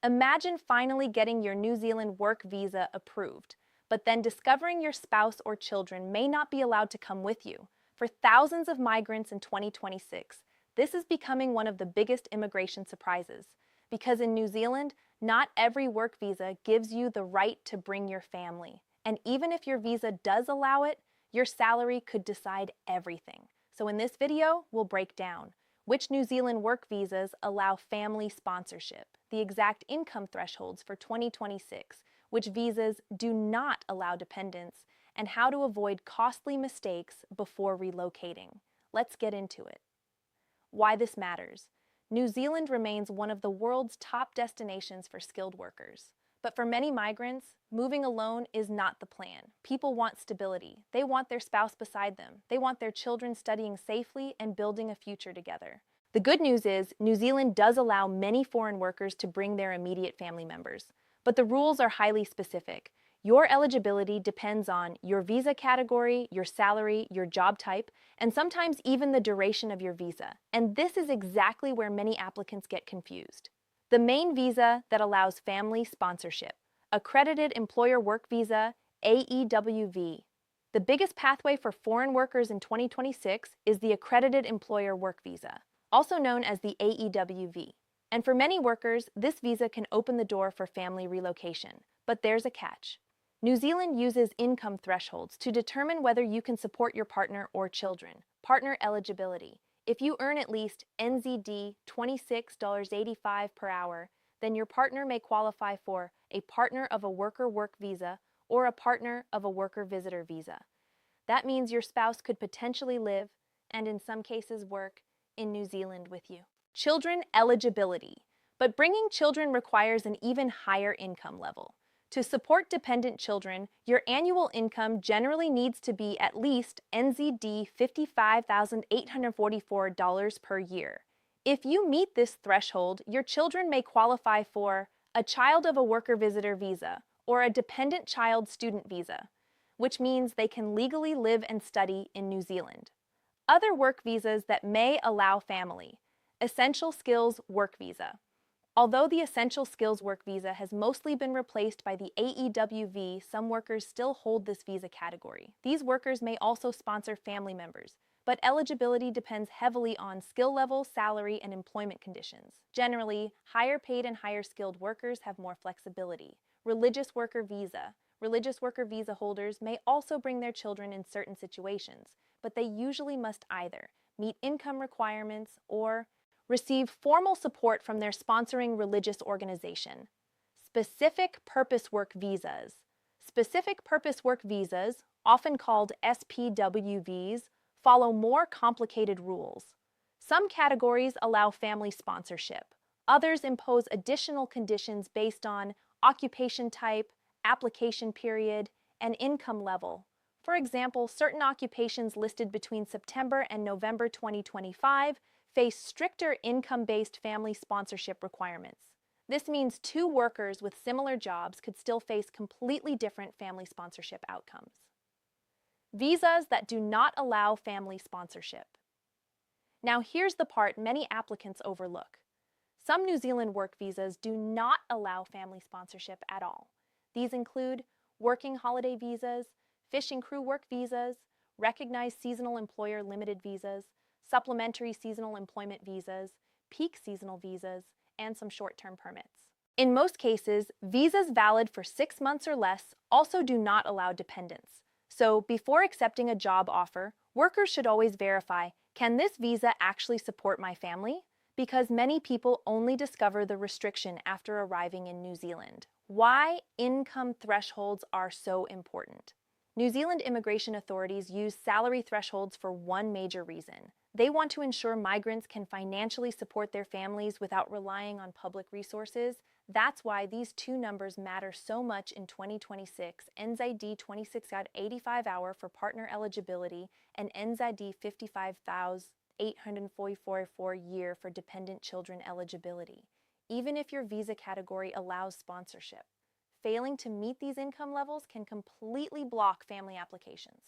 Imagine finally getting your New Zealand work visa approved, but then discovering your spouse or children may not be allowed to come with you. For thousands of migrants in 2026, this is becoming one of the biggest immigration surprises. Because in New Zealand, not every work visa gives you the right to bring your family. And even if your visa does allow it, your salary could decide everything. So in this video, we'll break down which New Zealand work visas allow family sponsorship, the exact income thresholds for 2026, which visas do not allow dependents, and how to avoid costly mistakes before relocating. Let's get into it. Why this matters. New Zealand remains one of the world's top destinations for skilled workers. But for many migrants, moving alone is not the plan. People want stability. They want their spouse beside them. They want their children studying safely and building a future together. The good news is, New Zealand does allow many foreign workers to bring their immediate family members. But the rules are highly specific. Your eligibility depends on your visa category, your salary, your job type, and sometimes even the duration of your visa. And this is exactly where many applicants get confused. The main visa that allows family sponsorship, Accredited Employer Work Visa, AEWV. The biggest pathway for foreign workers in 2026 is the Accredited Employer Work Visa, also known as the AEWV. And for many workers, this visa can open the door for family relocation. But there's a catch. New Zealand uses income thresholds to determine whether you can support your partner or children. Partner eligibility. If you earn at least NZD $26.85 per hour, then your partner may qualify for a partner of a worker work visa or a partner of a worker visitor visa. That means your spouse could potentially live, and in some cases work, in New Zealand with you. Children eligibility. But bringing children requires an even higher income level. To support dependent children, your annual income generally needs to be at least NZD $55,844 per year. If you meet this threshold, your children may qualify for a child of a worker visitor visa or a dependent child student visa, which means they can legally live and study in New Zealand. Other work visas that may allow family. Essential Skills Work Visa. Although the Essential Skills Work Visa has mostly been replaced by the AEWV, some workers still hold this visa category. These workers may also sponsor family members, but eligibility depends heavily on skill level, salary, and employment conditions. Generally, higher paid and higher skilled workers have more flexibility. Religious Worker Visa. Religious worker visa holders may also bring their children in certain situations, but they usually must either meet income requirements or receive formal support from their sponsoring religious organization. Specific Purpose Work Visas. Specific Purpose Work Visas, often called SPWVs, follow more complicated rules. Some categories allow family sponsorship. Others impose additional conditions based on occupation type, application period, and income level. For example, certain occupations listed between September and November 2025 face stricter income-based family sponsorship requirements. This means two workers with similar jobs could still face completely different family sponsorship outcomes. Visas that do not allow family sponsorship. Now here's the part many applicants overlook. Some New Zealand work visas do not allow family sponsorship at all. These include working holiday visas, fishing crew work visas, recognized seasonal employer limited visas, supplementary seasonal employment visas, peak seasonal visas, and some short-term permits. In most cases, visas valid for 6 months or less also do not allow dependents. So before accepting a job offer, workers should always verify, can this visa actually support my family? Because many people only discover the restriction after arriving in New Zealand. Why income thresholds are so important. New Zealand immigration authorities use salary thresholds for one major reason. They want to ensure migrants can financially support their families without relying on public resources. That's why these two numbers matter so much in 2026, NZD 26.85 hour for partner eligibility and NZD 55,844 year for dependent children eligibility, even if your visa category allows sponsorship. Failing to meet these income levels can completely block family applications.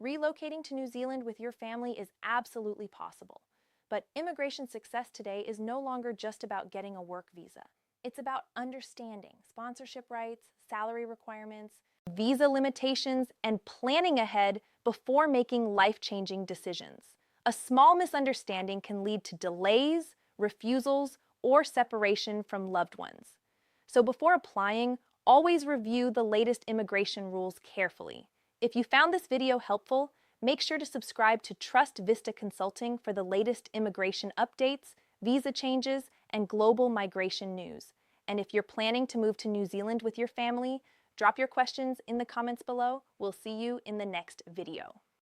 Relocating to New Zealand with your family is absolutely possible, but immigration success today is no longer just about getting a work visa. It's about understanding sponsorship rights, salary requirements, visa limitations, and planning ahead before making life-changing decisions. A small misunderstanding can lead to delays, refusals, or separation from loved ones. So before applying, always review the latest immigration rules carefully. If you found this video helpful, make sure to subscribe to Trust Vista Consulting for the latest immigration updates, visa changes, and global migration news. And if you're planning to move to New Zealand with your family, drop your questions in the comments below. We'll see you in the next video.